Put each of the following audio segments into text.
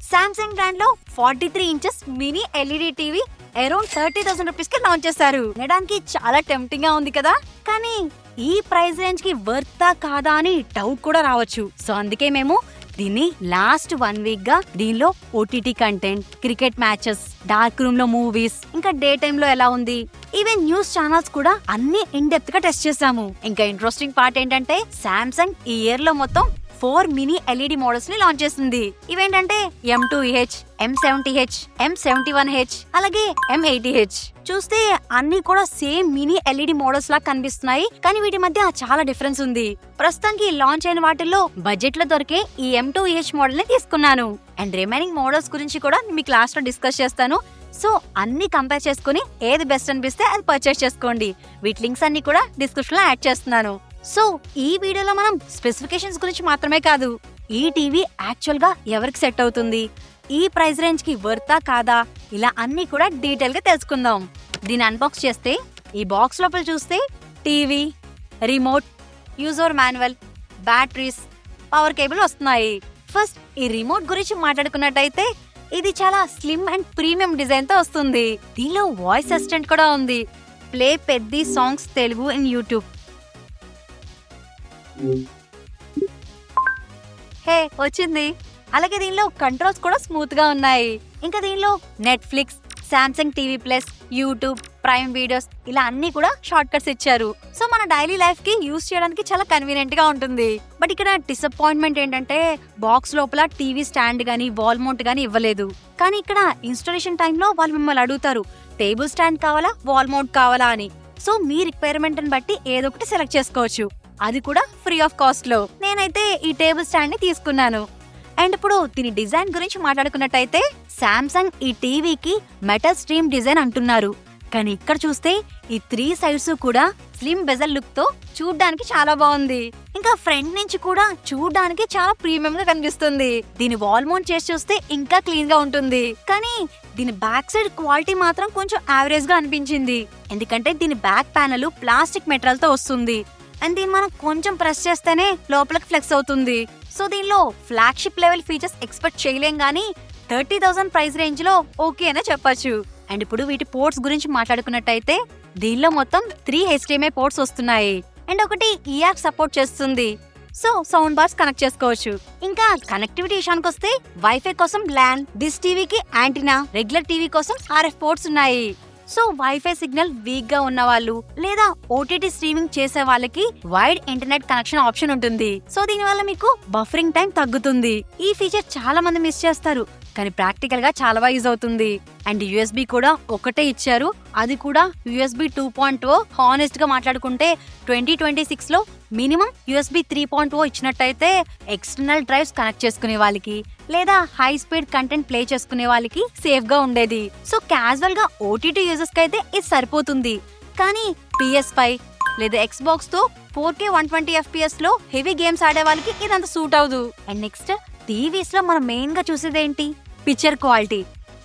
Samsung brand లో 43 inches mini LED TV around 30,000 rupees కి launch చేశారు. వినడానికి చాలా టెంప్టింగ్ గా ఉంది కదా, కానీ ఈ ప్రైస్ రేంజ్ కి వర్తా కాదా అని డౌట్ కూడా రావచ్చు. సో అందుకే మేము దీన్ని లాస్ట్ 1 వీక్ గా దీనిలో OTT content, cricket matches, dark room లో మూవీస్, ఇంకా డే టైమ్ లో ఎలా ఉంది, ఈవెన్ న్యూస్ ఛానల్స్ కూడా అన్ని ఇన్ డెప్త్ గా టెస్ట్ చేసాము. ఇంకా ఇంట్రెస్టింగ్ పార్ట్ ఏంటంటే సామ్సంగ్ ఈ ఇయర్ లో మొత్తం 4 మినీ ఎల్ఈడి మోడల్స్ ని లాంచ్ చేసింది. ఇవేంటంటే M2H, M70H, M71H, అలాగే M80H. చూస్తే అన్ని కూడా సేమ్ మినీ ఎల్ఈడి మోడల్స్ లా కనిపిస్తున్నాయి, కానీ వీటి మధ్య చాలా డిఫరెన్స్ ఉంది. ప్రస్తుతానికి లాంచ్ అయిన వాటిల్లో బడ్జెట్ లో దొరికే ఈ M2H మోడల్ ని తీసుకున్నాను. అండ్ రిమైనింగ్ మోడల్స్ గురించి కూడా మీకు లాస్ట్ లో డిస్కస్ చేస్తాను. సో అన్ని కంపేర్ చేసుకుని ఏది బెస్ట్ అనిపిస్తే అది పర్చేస్ చేసుకోండి. వీటి లింక్స్ అన్ని కూడా డిస్క్రిప్షన్ లో యాడ్ చేస్తున్నాను. సో ఈ వీడియోలో మనం స్పెసిఫికేషన్స్ గురించి మాత్రమే కాదు, ఈ టీవీ యాక్చువల్ గా ఎవరికి సెట్ అవుతుంది, ఈ ప్రైస్ రేంజ్ కి వర్తా కాదా, ఇలా అన్ని కూడా డీటెయిల్ గా తెలుసుకుందాం. దీన్ని అన్బాక్స్ చేస్తే ఈ బాక్స్ లోపల చూస్తే TV, remote, user manual, batteries, power cable వస్తున్నాయి. ఫస్ట్ ఈ రిమోట్ గురించి మాట్లాడుకున్నట్టయితే ఇది చాలా స్లిమ్ అండ్ ప్రీమియం డిజైన్ తో వస్తుంది. దీనిలో వాయిస్ అసిస్టెంట్ కూడా ఉంది. Play Peddi songs Telugu in YouTube. Hey వచ్చింది. అలాగే దీనిలో కంట్రోల్స్ కూడా స్మూత్ గా ఉన్నాయి. ఇంకా దీనిలో Netflix, Samsung TV plus, YouTube, prime videos ఇలా అన్ని కూడా షార్ట్ కట్స్ ఇచ్చారు. సో మన డైలీ లైఫ్ కి యూజ్ చేయడానికి చాలా కన్వీనియంట్ గా ఉంటుంది. బట్ ఇక్కడ డిసప్పాయింట్మెంట్ ఏంటంటే బాక్స్ లోపల టీవీ స్టాండ్ గానీ వాల్ మౌంట్ గానీ ఇవ్వలేదు. కానీ ఇక్కడ ఇన్స్టాలేషన్ టైంలో వాళ్ళు మిమ్మల్ని అడుగుతారు టేబుల్ స్టాండ్ కావాలా, వాల్ మౌంట్ కావాలా అని. సో మీ రిక్వైర్మెంట్ ని బట్టి ఏదో ఒకటి సెలెక్ట్ చేసుకోవచ్చు, అది కూడా ఫ్రీ ఆఫ్ కాస్ట్ లో. నేనైతే ఈ టేబుల్ స్టాండ్ ని తీసుకున్నాను. అండ్ ఇప్పుడు దీని డిజైన్ గురించి మాట్లాడుకున్నట్టయితే సామ్సంగ్ ఈ టీవీకి మెటల్ స్ట్రీమ్ డిజైన్ అంటున్నారు, కానీ ఇక్కడ చూస్తే ఈ 3 సైడ్స్ కూడా స్లిమ్ బెజల్ లుక్ తో చూడ్డానికి చాలా బాగుంది. ఇంకా ఫ్రంట్ నుంచి కూడా చూడ్డానికి చాలా ప్రీమియం గా కనిపిస్తుంది. దీని వాల్ మౌంట్ చేసి చూస్తే ఇంకా క్లీన్ గా ఉంటుంది, కానీ దీని బ్యాక్ సైడ్ క్వాలిటీ మాత్రం కొంచెం యావరేజ్ గా అనిపించింది. ఎందుకంటే దీని బ్యాక్ ప్యానెల్ ప్లాస్టిక్ మెటీరియల్ తో వస్తుంది. అండ్ దీన్ని మనం కొంచెం ప్రెస్ చేస్తేనే లోపలికి ఫ్లెక్స్ అవుతుంది. సో దీనిలో ఫ్లాగ్షిప్ లెవెల్ ఫీచర్స్ ఎక్స్పెక్ట్ చేయలేం, గానీ 30,000 ప్రైస్ రేంజ్ లో ఓకే అనే చెప్పొచ్చు. అండ్ ఇప్పుడు వీటి పోర్ట్స్ గురించి మాట్లాడుకున్నట్టయితే దీనిలో మొత్తం 3 HDMI పోర్ట్స్ వస్తున్నాయి. అండ్ ఒకటి EAC సపోర్ట్ చేస్తుంది. సో సౌండ్ బార్స్ కనెక్ట్ చేసుకోవచ్చు. ఇంకా కనెక్టివిటీ విషయానికి వస్తే వైఫై కోసం LAN, డిష్ టీవీకి యాంటీనా, రెగ్యులర్ టీవీ కోసం RF పోర్ట్స్ ఉన్నాయి. సో వైఫై సిగ్నల్ వీక్ గా ఉన్న వాళ్ళు లేదా ఓటీటీ స్ట్రీమింగ్ చేసే వాళ్ళకి వైడ్ ఇంటర్నెట్ కనెక్షన్ ఆప్షన్ ఉంటుంది. సో దీని వల్ల మీకు బఫరింగ్ టైం తగ్గుతుంది. ఈ ఫీచర్ చాలా మంది మిస్ చేస్తారు, కానీ ప్రాక్టికల్ గా చాలా బాగా యూజ్ అవుతుంది. అండ్ USB కూడా ఒకటే ఇచ్చారు, అది కూడా USB 2.0. హానెస్ట్ గా మాట్లాడుకుంటే 2026 లో మినిమం USB 3.0 ఇచ్చినట్టయితే ఎక్స్టర్నల్ డ్రైవ్స్ కనెక్ట్ చేసుకునే వాళ్ళకి లేదా హై స్పీడ్ కంటెంట్ ప్లే చేసుకునే వాళ్ళకి సేఫ్ గా ఉండేది. సో క్యాజువల్ గా ఓటీటీ యూజర్స్ కి అయితే ఇది సరిపోతుంది, కానీ PS5 లేదా Xbox తో 4K 120 FPS లో హెవీ గేమ్స్ ఆడే వాళ్ళకి ఇదంతా సూట్ అవ్వదు. అండ్ నెక్స్ట్ టీవీస్ లో మనం మెయిన్ గా చూసేది ఏంటి, పిక్చర్ క్వాలిటీ.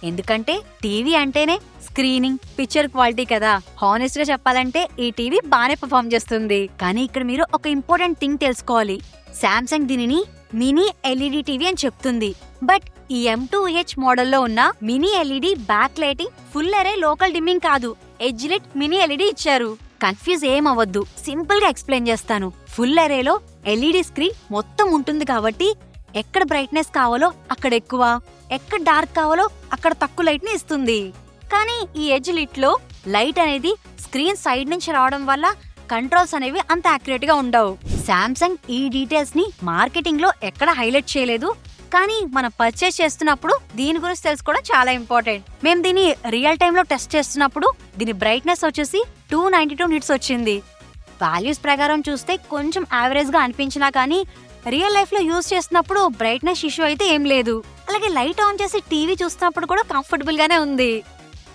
ఎందుకంటే టీవీ అంటేనే స్క్రీనింగ్, పిక్చర్ క్వాలిటీ కదా. హానెస్ట్ గా చెప్పాలంటే ఈ టీవీ బానే పర్ఫార్మ్ చేస్తుంది. కానీ ఇక్కడ మీరు ఒక ఇంపార్టెంట్ థింగ్ తెలుసుకోవాలి, సామ్సంగ్ దీనిని మినీ ఎల్ఈడి టీవీ అని చెప్తుంది. బట్ ఈ M2H మోడల్లో ఉన్న mini LED back lighting full అరే లోకల్ డిమ్మింగ్ కాదు, ఎడ్జ్ లైట్ మినీ ఎల్ఈడి ఇచ్చారు. కన్ఫ్యూజ్ ఏం అవ్వద్దు, సింపుల్ గా ఎక్స్ప్లెయిన్ చేస్తాను. ఫుల్ అరేలో ఎల్ఈడి స్క్రీన్ మొత్తం ఉంటుంది కాబట్టి ఎక్కడ బ్రైట్నెస్ కావాలో అక్కడ ఎక్కువ, ఎక్కడ డార్క్ కావాలో అక్కడ తక్కువ లైట్ ని ఇస్తుంది. కానీ ఈ ఎడ్జ్ లిట్ లో లైట్ అనేది స్క్రీన్ సైడ్ నుంచి రావడం వల్ల కంట్రోల్స్ అనేవి అంత యాక్యురేట్ గా ఉండవు. సామ్సంగ్ ఈ డీటెయిల్స్ ని మార్కెటింగ్ లో ఎక్కడ హైలైట్ చేయలేదు, కానీ మనం పర్చేస్ చేస్తున్నప్పుడు దీని గురించి తెలుసుకోవడం చాలా ఇంపార్టెంట్. మేము దీన్ని రియల్ టైమ్ లో టెస్ట్ చేస్తున్నప్పుడు దీని బ్రైట్నెస్ వచ్చేసి 292 నిట్స్ వచ్చింది. వాల్యూస్ ప్రకారం చూస్తే కొంచెం యావరేజ్ గా అనిపించినా కానీ రియల్ లైఫ్ లో యూజ్ చేస్తున్నప్పుడు బ్రైట్నెస్ ఇష్యూ అయితే ఏం లేదు. అలాగే లైట్ ఆన్ చేసి టీవీ చూస్తున్నప్పుడు కూడా కంఫర్టబుల్ గానే ఉంది.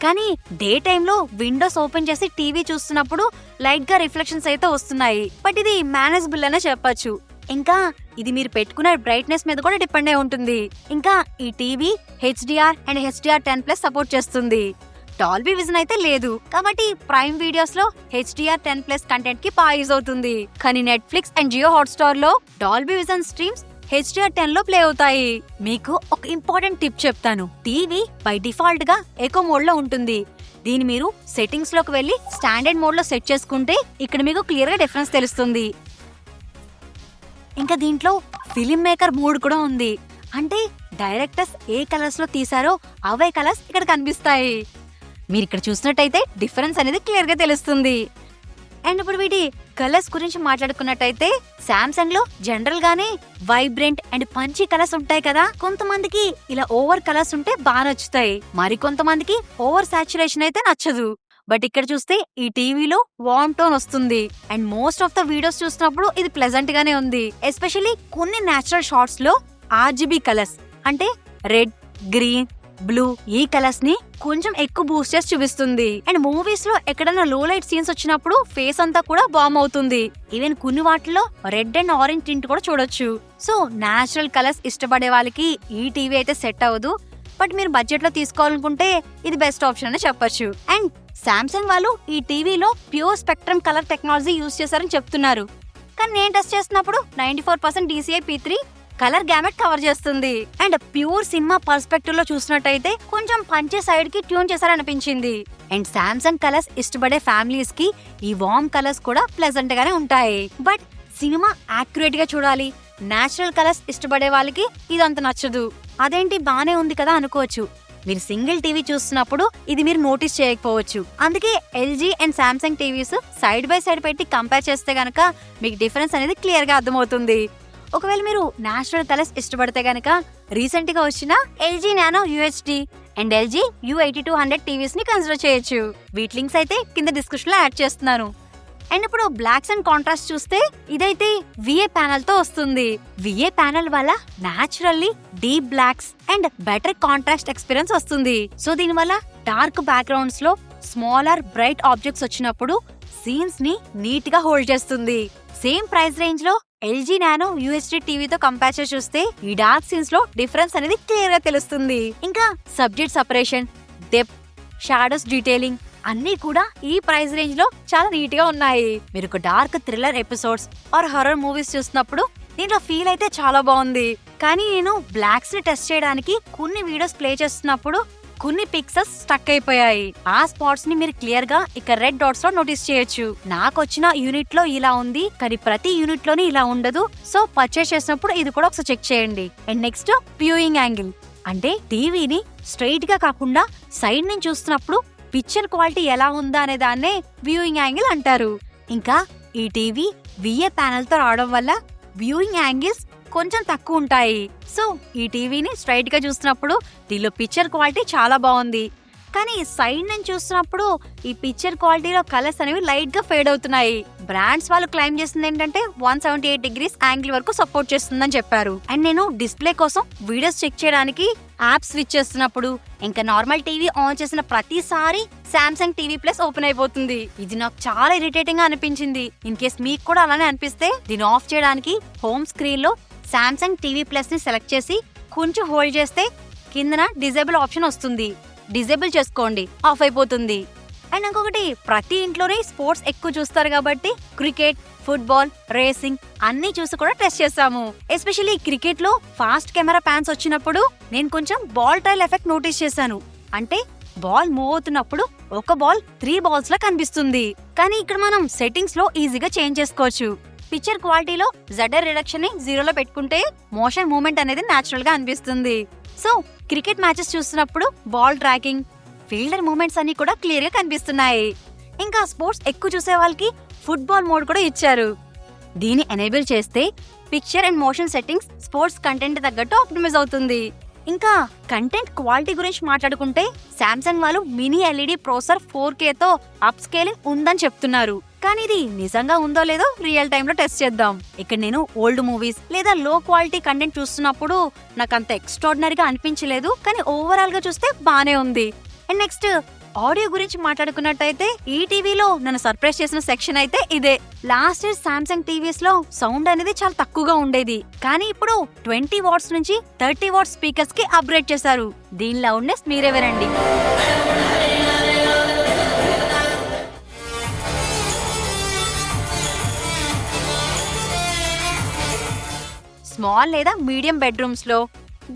కానీ డే టైమ్ లో విండోస్ ఓపెన్ చేసి టీవీ చూస్తున్నప్పుడు లైట్ గా రిఫ్లెక్షన్స్ అయితే వస్తున్నాయి. బట్ ఇది మేనేజబుల్ అనే చెప్పొచ్చు. ఇంకా ఇది మీరు పెట్టుకునే బ్రైట్నెస్ మీద కూడా డిపెండ్ అయి ఉంటుంది. ఇంకా ఈ TV HDR and HDR10+ support చేస్తుంది. డాల్బీ విజన్ అయితే లేదు, కాబట్టి ప్రైమ్ వీడియోస్ లో HDR10+ కంటెంట్ కి బాగా యూజ్ అవుతుంది. కానీ నెట్ఫ్లిక్స్ అండ్ జియో హాట్స్టార్ లో డాల్బీ విజన్ స్ట్రీమ్స్ HDR10 లో ప్లే అవుతాయి. మీకు ఒక ఇంపార్టెంట్ టిప్ చెప్తాను. టీవీ బై డిఫాల్ట్ గా ఎకో మోడ్ లో ఉంటుంది. దీన్ని మీరు సెట్టింగ్స్ లోకి వెళ్ళి స్టాండర్డ్ మోడ్ లో సెట్ చేసుకుంటే ఇక్కడ మీకు క్లియర్ గా డిఫరెన్స్ తెలుస్తుంది. ఇంకా దీంట్లో ఫిలిం మేకర్ మోడ్ కూడా ఉంది. అంటే డైరెక్టర్స్ ఏ కలర్స్ లో తీసారో అవే కలర్స్ ఇక్కడ కనిపిస్తాయి. మీరు ఇక్కడ చూసినట్టయితే డిఫరెన్స్ అనేది క్లియర్ గా తెలుస్తుంది. అండ్ ఇప్పుడు వీటి కలర్స్ గురించి మాట్లాడుకున్నట్టయితే సామ్సంగ్ లో జనరల్ గానే వైబ్రెంట్ అండ్ పంచీ కలర్స్ ఉంటాయి కదా. కొంతమందికి ఇలా ఓవర్ కలర్స్ ఉంటే బాగా నచ్చుతాయి, మరి కొంతమందికి ఓవర్ సాచురేషన్ అయితే నచ్చదు. బట్ ఇక్కడ చూస్తే ఈ టీవీలో వార్మ్ టోన్ వస్తుంది. And most of the videos చూసినప్పుడు ఇది ప్లెజెంట్ గానే ఉంది. ఎస్పెషల్లీ కొన్ని నేచురల్ షాట్స్ లో RGB కలర్స్ అంటే రెడ్, గ్రీన్, బ్లూ ఈ కలర్స్ ని కొంచెం ఎక్కువ బూస్ట్ చేసి చూపిస్తుంది. అండ్ మూవీస్ లో ఎక్కడైనా లో లైట్ సీన్స్ వచ్చినప్పుడు ఫేస్ అంతా కూడా వార్మ్ అవుతుంది. ఈవెన్ కొన్ని వాటిలో రెడ్ అండ్ ఆరెంజ్ టింట్ కూడా చూడొచ్చు. సో నేచురల్ కలర్స్ ఇష్టపడే వాళ్ళకి ఈ టీవీ అయితే సెట్ అవ్వదు. బట్ మీరు బడ్జెట్ లో తీసుకోవాలనుకుంటే ఇది బెస్ట్ ఆప్షన్ అని చెప్పొచ్చు. అండ్ సామ్సంగ్ వాళ్ళు ఈ టీవీలో pure spectrum colour technology use చేశారని చెప్తున్నారు. కానీ నేను టెస్ట్ చేసినప్పుడు 94% DCI P3 colour gamete cover చేస్తుంది. అండ్ ప్యూర్ సినిమా పర్స్పెక్టివ్ లో చూసినట్టయితే కొంచెం పంచే సైడ్ కి ట్యూన్ చేశారనిపించింది. అండ్ సామ్సంగ్ కలర్స్ ఇష్టపడే ఫ్యామిలీస్ కి ఈ వార్మ్ కలర్స్ కూడా ప్లెజెంట్ గానే ఉంటాయి. బట్ సినిమా యాక్యురేట్ గా చూడాలి, నేచురల్ కలర్స్ ఇష్టపడే వాళ్ళకి ఇదంత నచ్చదు. అదేంటి బానే ఉంది కదా అనుకోవచ్చు. మీరు సింగిల్ టీవీ చూస్తున్నప్పుడు ఇది మీరు నోటీస్ చేయకపోవచ్చు. అందుకే LG and Samsung TVs side by side పెట్టి కంపేర్ చేస్తే గనక మీకు డిఫరెన్స్ అనేది క్లియర్ గా అర్థమవుతుంది. ఒకవేళ మీరు నేచురల్ కలర్స్ ఇష్టపడితే గనక రీసెంట్ గా వచ్చిన LG Nano UHD and LG U8200 TVs ని కన్సిడర్ చేయొచ్చు. వీటి లింక్స్ అయితే కింద డిస్క్రిప్షన్ లో యాడ్ చేస్తున్నాను. అండ్ ఇప్పుడు బ్లాక్స్ అండ్ కాంట్రాస్ట్ చూస్తే ఇదైతే VA ప్యానల్ తో వస్తుంది. VA ప్యానల్ వల్ల naturally deep blocks and better contrast experience వస్తుంది. సో దీని వల్ల డార్క్ బ్యాక్గ్రౌండ్స్ లో స్మాలర్ బ్రైట్ ఆబ్జెక్ట్స్ వచ్చినప్పుడు సీన్స్ ని నీట్ గా హోల్డ్ చేస్తుంది. సేమ్ ప్రైస్ రేంజ్ లో LG Nano UHD టీవీతో కంపేర్ చేసి చూస్తే ఈ డార్క్ సీన్స్ లో డిఫరెన్స్ అనేది క్లియర్ గా తెలుస్తుంది. ఇంకా subject separation, depth, shadows detailing అన్ని కూడా ఈ ప్రైస్ రేంజ్ లో చాలా నీట్ గా ఉన్నాయి. మీరు ఒక dark thriller episodes or horror movies చూసినప్పుడు దీంట్లో ఫీల్ అయితే చాలా బాగుంది. కానీ నేను బ్లాక్స్ ని టెస్ట్ చేయడానికి కొన్ని వీడియోస్ ప్లే చేస్తున్నప్పుడు కొన్ని పిక్సెల్స్ స్టక్ అయిపోయాయి. ఆ స్పాట్స్ ని మీరు క్లియర్ గా ఇక్కడ రెడ్ డాట్స్ లో నోటీస్ చేయొచ్చు. నాకు వచ్చిన యూనిట్ లో ఇలా ఉంది, కానీ ప్రతి యూనిట్ లోని ఇలా ఉండదు. సో పర్చేస్ చేసినప్పుడు ఇది కూడా ఒకసారి చెక్ చేయండి. అండ్ నెక్స్ట్ వ్యూయింగ్ యాంగిల్ అంటే టీవీని స్ట్రైట్ గా కాకుండా సైడ్ నుంచి చూస్తున్నప్పుడు పిక్చర్ క్వాలిటీ ఎలా ఉందా అనే దాన్నే వ్యూయింగ్ యాంగిల్ అంటారు. ఇంకా ఈ టీవీ VA ప్యానల్ తో రావడం వల్ల వ్యూయింగ్ యాంగిల్స్ కొంచెం తక్కువ ఉంటాయి. సో ఈ టీవీని స్ట్రైట్ గా చూస్తున్నప్పుడు దీనిలో పిక్చర్ క్వాలిటీ చాలా బాగుంది. కానీ సైడ్ నుంచి చూస్తున్నప్పుడు ఈ పిక్చర్ క్వాలిటీలో కలర్స్ అనేవి లైట్ గా ఫేడ్ అవుతున్నాయి. బ్రాండ్స్ వాళ్ళు క్లైమ్ చేస్తుంది ఏంటంటే 178 degrees యాంగిల్ వరకు సపోర్ట్ చేస్తుందని చెప్పారు. అండ్ నేను డిస్ప్లే కోసం వీడియోస్ చెక్ చేయడానికి యాప్ స్విచ్ చేస్తున్నప్పుడు ఇంకా నార్మల్ టీవీ ఆన్ చేసిన ప్రతిసారి సామ్సంగ్ TV Plus ఓపెన్ అయిపోతుంది. ఇది నాకు చాలా ఇరిటేటింగ్ గా అనిపించింది. ఇన్ కేస్ మీకు కూడా అలానే అనిపిస్తే దీన్ని ఆఫ్ చేయడానికి హోమ్ స్క్రీన్ లో సామ్సంగ్ TV Plus ని సెలెక్ట్ చేసి కొంచెం హోల్డ్ చేస్తే కిందన డిజేబుల్ ఆప్షన్ వస్తుంది. డిజేబుల్ చేసుకోండి, ఆఫ్ అయిపోతుంది. అండ్ ఇంకొకటి, ప్రతి ఇంట్లోనే స్పోర్ట్స్ ఎక్కువ చూస్తారు కాబట్టి క్రికెట్, ఫుట్బాల్, రేసింగ్ అన్ని చూసి కూడా టెస్ట్ చేసాము. ఎస్పెషల్లీ క్రికెట్ లో ఫాస్ట్ కెమెరా ప్యాన్స్ వచ్చినప్పుడు నేను కొంచెం బాల్ ట్రైల్ ఎఫెక్ట్ నోటీస్ చేశాను. అంటే బాల్ మూవ్ అవుతున్నప్పుడు ఒక బాల్ 3 balls లా కనిపిస్తుంది. కానీ ఇక్కడ మనం సెట్టింగ్స్ లో ఈజీగా చేంజ్ చేసుకోవచ్చు. పిక్చర్ క్వాలిటీలో ZR రిడక్షన్ ని 0లో పెట్టుకుంటే మోషన్ మూవ్మెంట్ అనేది నేచురల్ గా అనిపిస్తుంది. సో క్రికెట్ మ్యాచెస్ చూస్తున్నప్పుడు బాల్ ట్రాకింగ్, ఫీల్డర్ మూవ్మెంట్స్ అన్ని కూడా క్లియర్ గా కనిపిస్తున్నాయి. ఇంకా స్పోర్ట్స్ ఎక్కువ చూసే వాళ్ళకి ఫుట్బాల్ మోడ్ కూడా ఇచ్చారు. దీన్ని ఎనేబుల్ చేస్తే picture and motion settings sports content తగ్గట్టు ఆప్టిమైజ్ అవుతుంది. ఇంకా కంటెంట్ క్వాలిటీ గురించి మాట్లాడుకుంటే సామ్సంగ్ వాళ్ళు మినీ LED ప్రాసెసర్ 4K తో అప్ స్కేలింగ్ ఉందని చెప్తున్నారు. కానీ ఇది నిజంగా ఉందో లేదో రియల్ టైమ్ లో టెస్ట్ చేద్దాం. ఇక్కడ నేను ఓల్డ్ మూవీస్ లేదా లో క్వాలిటీ కంటెంట్ చూస్తున్నప్పుడు నాకు అంత ఎక్స్ట్రాడినరీగా అనిపించలేదు. కానీ ఓవరాల్ గా చూస్తే బానే ఉంది. అండ్ నెక్స్ట్ ఆడియో గురించి మాట్లాడుకున్నట్టయితే ఈ టీవీలో నన్ను సర్ప్రైజ్ చేసిన సెక్షన్ అయితే ఇదే. లాస్ట్ ఇయర్ సామ్సంగ్ టీవీస్ లో సౌండ్ అనేది చాలా తక్కువగా ఉండేది. కానీ ఇప్పుడు 20 watts నుంచి 30 watts స్పీకర్స్ కి అప్గ్రేడ్ చేశారు. దీని లౌడ్నెస్ మీరే వినండి. స్మాల్ లేదా మీడియం బెడ్రూమ్స్ లో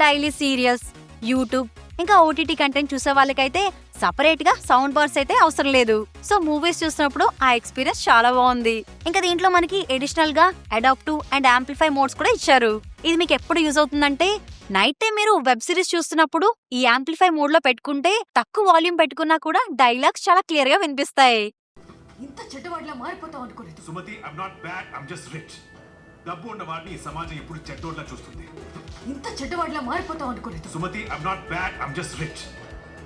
డైలీ సీరియల్స్, యూట్యూబ్ ఇంకా ఓటీటీ కంటెంట్ చూసే వాళ్ళకైతే సపరేట్ గా సౌండ్ బార్స్ అయితే అవసరం లేదు. సో మూవీస్ చూసినప్పుడు ఆ ఎక్స్పీరియన్స్ చాలా బాగుంది. ఇంకా దీంట్లో మనకి అడిషనల్ గా అడాప్టివ్ అండ్ యాంప్లిఫై మోడ్స్ కూడా ఇచ్చారు. ఇది మీకు ఎప్పుడు యూజ్ అవుతుందంటే నైట్ టైం మీరు వెబ్ సిరీస్ చూస్తున్నప్పుడు ఈ యాంప్లిఫై మోడ్ లో పెట్టుకుంటే తక్కువ వాల్యూమ్ పెట్టుకున్నా కూడా డైలాగ్స్ చాలా క్లియర్ గా వినిపిస్తాయి. ఇంత చెడ్డవాడిలా మారిపోతావు అనుకోలేదు Sumathi, I'm not bad, I'm just rich. డబ్బు ఉన్న వాడిని ఈ సమాజం ఇప్పుడు చెడ్డోడ్లా చూస్తుంది. ఇంత చెడ్డవాడిలా మారిపోతావు అనుకోలేదు Sumathi, I'm not bad, I'm just rich.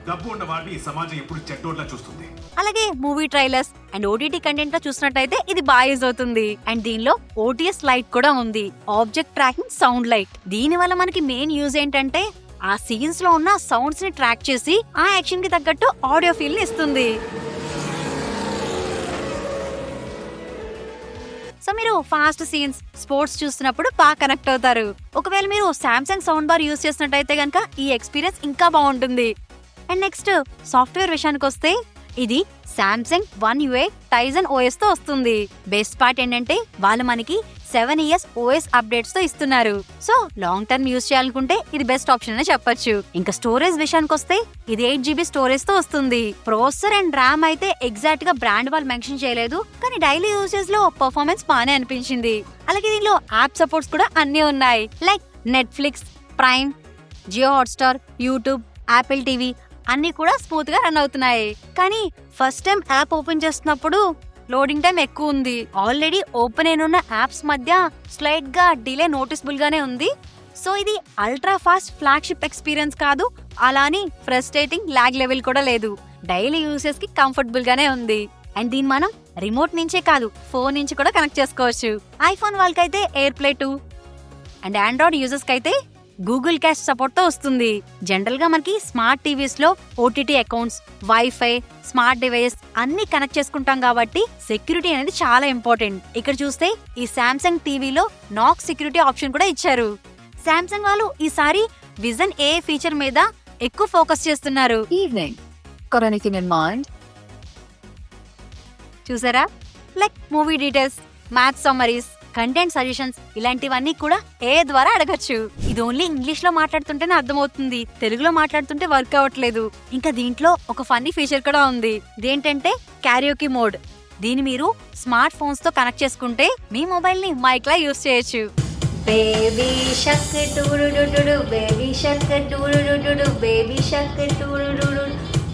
డబ్బు ఉన్న వాడిని ఈ సమాజం ఇప్పుడు చెడ్డోడ్లా చూస్తుంది. అలాగే movie trailers and OTT content లో చూసినట్టయితే ఇది బాగా యూజ్ అవుతుంది. అండ్ దీనిలో ఓటీఎస్ లైట్ కూడా ఉంది, ఆబ్జెక్ట్ ట్రాకింగ్ సౌండ్ లైట్. దీని వల్ల మనకి మెయిన్ యూజ్ ఏంటంటే ఆ సీన్స్ లో ఉన్న సౌండ్స్ ని ట్రాక్ చేసి ఆ యాక్షన్ కి తగ్గట్టు ఆడియో ఫీల్ ని ఇస్తుంది. సో మీరు ఫాస్ట్ సీన్స్, స్పోర్ట్స్ చూస్తున్నప్పుడు బాగా కనెక్ట్ అవుతారు. ఒకవేళ మీరు సామ్సంగ్ సౌండ్ బార్ యూజ్ చేసినట్టయితే కనుక ఈ ఎక్స్పీరియన్స్ ఇంకా బాగుంటుంది. అండ్ నెక్స్ట్ సాఫ్ట్వేర్ విషయానికి వస్తే ఇది Samsung One UI Tizen OS తో వస్తుంది. బెస్ట్ పార్ట్ ఏంటంటే వాళ్ళు మనకి 7 years OS అప్డేట్స్ తో ఇస్తున్నారు. సో లాంగ్ టర్మ్ యూజ్ చేయాలనుకుంటే ఇది బెస్ట్ ఆప్షన్ అని చెప్పొచ్చు. ఇంకా స్టోరేజ్ విషయానికి వస్తే ఇది 8GB స్టోరేజ్ తో వస్తుంది. ప్రాసెసర్ అండ్ ర్యామ్ అయితే ఎగ్జాక్ట్ గా బ్రాండ్ వాళ్ళు మెన్షన్ చేయలేదు, కానీ డైలీ యూసేజ్ లో పర్ఫార్మెన్స్ బాగానే అనిపించింది. అలాగే దీనిలో యాప్ సపోర్ట్స్ కూడా అన్ని ఉన్నాయి, like Netflix, Prime, Jio Hotstar, YouTube, Apple TV అన్ని కూడా స్మూత్ గా రన్ అవుతున్నాయి. కానీ ఫస్ట్ టైం యాప్ ఓపెన్ చేస్తున్నప్పుడు లోడింగ్ టైం ఎక్కువ ఉంది. ఆల్రెడీ ఓపెన్ అయిన యాప్స్ మధ్య స్లైట్ గా డిలే నోటిసబుల్ గానే ఉంది. సో ఇది అల్ట్రా ఫాస్ట్ ఫ్లాగ్షిప్ ఎక్స్పీరియన్స్ కాదు, అలాని ఫ్రస్ట్రేటింగ్ లాగ్ లెవెల్ కూడా లేదు. డైలీ యూసేజ్ కి కంఫర్టబుల్ గానే ఉంది. అండ్ దీన్ని మనం రిమోట్ నుంచే కాదు, ఫోన్ నుంచి కూడా కనెక్ట్ చేసుకోవచ్చు. ఐఫోన్ వాళ్ళకైతే air play 2 and Android users కి అయితే గూగుల్ క్యాష్ సపోర్ట్ తో వస్తుంది. జనరల్ గా మనకి స్మార్ట్ టీవీస్ లో OTT accounts, wifi, smart device అన్ని కనెక్ట్ చేసుకుంటాం కాబట్టి సెక్యూరిటీ అనేది చాలా ఇంపార్టెంట్. ఇక్కడ చూస్తే ఈ సామ్సంగ్ టీవీలో నాక్ సెక్యూరిటీ ఆప్షన్ కూడా ఇచ్చారు. సామ్సంగ్ వాళ్ళు ఈసారి విజన్ ఏ ఫీచర్ మీద ఎక్కువ ఫోకస్ చేస్తున్నారు. Evening got anything in mind? చూసారా, like movie details, maths summaries, content suggestions ఇలాంటివన్నీ కూడా ఏ ద్వారా అడగచ్చు. ఇది ఓన్లీ ఇంగ్లీష్ లో మాట్లాడుతుంటేనే అర్థమవుతుంది, తెలుగులో మాట్లాడుతుంటే వర్క్ అవ్వట్లేదు. ఇంకా దీంట్లో ఒక ఫన్నీ ఫీచర్ కూడా ఉంది. ఇదేంటంటే క్యారియోకి మోడ్. దీన్ని మీరు స్మార్ట్ ఫోన్స్ తో కనెక్ట్ చేసుకుంటే మీ మొబైల్ ని మైక్ లా యూస్ చేయొచ్చు. Baby షక్ టురుడుడు, baby షక్ టురుడుడు, baby షక్ టురుడుడు,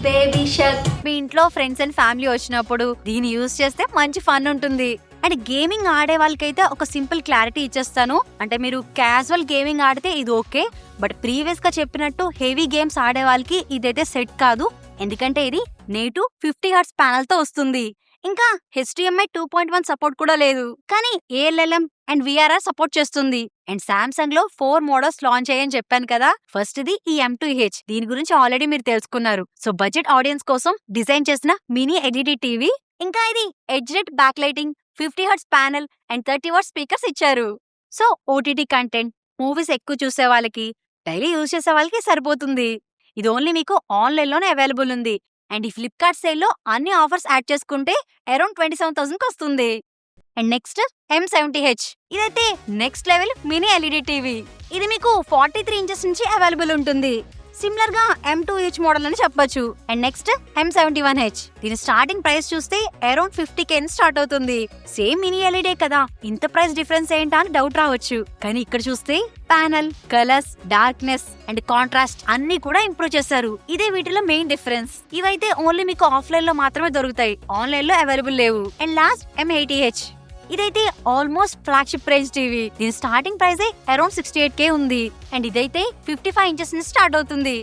baby షక్. మీ ఇంట్లో ఫ్రెండ్స్ అండ్ ఫ్యామిలీ వచ్చినప్పుడు దీన్ని యూస్ చేస్తే మంచి ఫన్ ఉంటుంది. అండ్ గేమింగ్ ఆడే వాళ్ళకైతే ఒక సింపుల్ క్లారిటీ ఇచ్చేస్తాను. అంటే మీరు క్యాజువల్ గేమింగ్ ఆడితే ఇది ఓకే, బట్ ప్రీవియస్ గా చెప్పినట్టు హెవీ గేమ్స్ ఆడే వాళ్ళకి ఇదైతే సెట్ కాదు. ఎందుకంటే ఇది నేటివ్ 50Hz ప్యానల్ తో వస్తుంది. ఇంకా HDMI 2.1 సపోర్ట్ కూడా లేదు, కానీ ALLM అండ్ VRR సపోర్ట్ చేస్తుంది. అండ్ సామ్సంగ్ లో 4 మోడల్స్ లాంచ్ అయ్యని చెప్పాను కదా. ఫస్ట్ ఇది ఈ M2H. దీని గురించి ఆల్రెడీ మీరు తెలుసుకున్నారు. సో బడ్జెట్ ఆడియన్స్ కోసం డిజైన్ చేసిన మినీ LED టీవీ. ఇంకా ఇది edge lit back lighting, 50Hz panel and 30W speakers ఇచ్చారు. సో ఓటీటీ కంటెంట్, మూవీస్ ఎక్కువ చూసే వాళ్ళకి, డైలీ యూజ్ చేసే వాళ్ళకి సరిపోతుంది. ఇది ఓన్లీ మీకు ఆన్లైన్ లోనే అవైలబుల్ ఉంది. అండ్ ఈ ఫ్లిప్కార్ట్ సేల్ లో అన్ని ఆఫర్స్ యాడ్ చేసుకుంటే అరౌండ్ 27,000 వస్తుంది. And next M70H. ఇదైతే next level mini LED TV. ఇది మీకు 43 ఇంచెస్ నుంచి అవైలబుల్ ఉంటుంది. సిమిలర్ గా M2H మోడల్ అని చెప్పొచ్చు. And next M71H. దీని స్టార్టింగ్ ప్రైస్ చూస్తే అరౌండ్ 50K స్టార్ట్ అవుతుంది. సేమ్ మినీ ఎల్ఈడీ కదా, ఇంత ప్రైస్ డిఫరెన్స్ ఏంటా అని డౌట్ రావచ్చు. కానీ ఇక్కడ చూస్తే panel, colours, darkness and contrast అన్ని కూడా ఇంప్రూవ్ చేశారు. ఇదే వీటిలో మెయిన్ డిఫరెన్స్. ఇవైతే ఓన్లీ మీకు ఆఫ్లైన్ లో మాత్రమే దొరుకుతాయి, ఆన్లైన్ లో అవైలబుల్ లేవు. And last M80H. ఇదైతే ఆల్మోస్ట్ ఫ్లాగ్షిప్ రేంజ్ టీవీ. దీని స్టార్టింగ్ ప్రైస్ అరౌండ్ 68K ఉంది. అండ్ ఇదైతే 55 ఇంచెస్ నుంచి స్టార్ట్ అవుతుంది.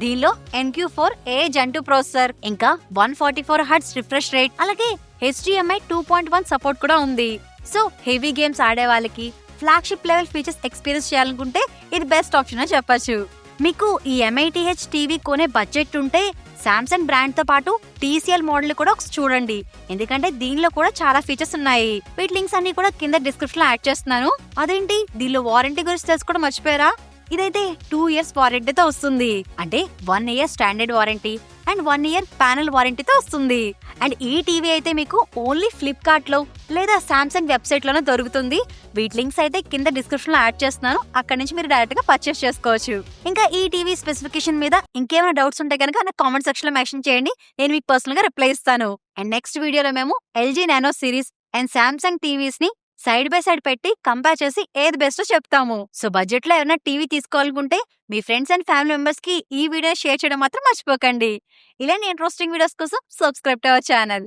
దీనిలో NQ4A Gen 2 ప్రాసెసర్, ఇంకా 144Hz రిఫ్రెష్ రేట్, అలాగే HDMI 2.1 సపోర్ట్ కూడా ఉంది. సో హెవీ గేమ్స్ ఆడే వాళ్ళకి, ఫ్లాగ్షిప్ లెవెల్ ఫీచర్స్ ఎక్స్పీరియన్స్ చేయాలనుకుంటే ఇది బెస్ట్ ఆప్షన్ అని చెప్పొచ్చు. మీకు ఈ M80H టీవీ కొనే బడ్జెట్ ఉంటే సామ్సంగ్ బ్రాండ్ తో పాటు TCL మోడల్ కూడా ఒకసారి చూడండి. ఎందుకంటే దీనిలో కూడా చాలా ఫీచర్స్ ఉన్నాయి. వీటి లింక్స్ అన్ని కూడా కింద డిస్క్రిప్షన్ లో యాడ్ చేస్తున్నాను. అదేంటి, దీనిలో వారంటీ గురించి తెలుసుకోవడం మర్చిపోయారా? ఇదైతే 2 ఇయర్స్ వారంటీతో వస్తుంది. అంటే 1 year standard warranty and 1 year panel వారంటీతో వస్తుంది. అండ్ ఈ టీవీ అయితే మీకు ఓన్లీ ఫ్లిప్కార్ట్ లో లేదా సామ్సంగ్ వెబ్సైట్ లోనే దొరుకుతుంది. వీటి లింక్స్ అయితే కింద డిస్క్రిప్షన్ లో యాడ్ చేస్తున్నాను. అక్కడ నుంచి మీరు డైరెక్ట్ గా పర్చేస్ చేసుకోవచ్చు. ఇంకా ఈ టీవీ స్పెసిఫికేషన్ మీద ఇంకేమైనా డౌట్స్ ఉంటే కనుక నా కామెంట్ సెక్షన్ లో మెన్షన్ చేయండి. నేను మీకు పర్సనల్ గా రిప్లై ఇస్తాను. అండ్ నెక్స్ట్ వీడియోలో మేము LG nano series and Samsung TVs ని సైడ్ బై సైడ్ పెట్టి కంపేర్ చేసి ఏది బెస్ట్ చెప్తాము. సో బడ్జెట్ లో ఏమైనా టీవీ తీసుకోవాలనుకుంటే మీ ఫ్రెండ్స్ అండ్ ఫ్యామిలీ మెంబర్స్ కి ఈ వీడియో షేర్ చేయడం మాత్రం మర్చిపోకండి. ఇలాంటి ఇంట్రెస్టింగ్ వీడియోస్ కోసం సబ్స్క్రైబ్ టు అవర్ ఛానల్.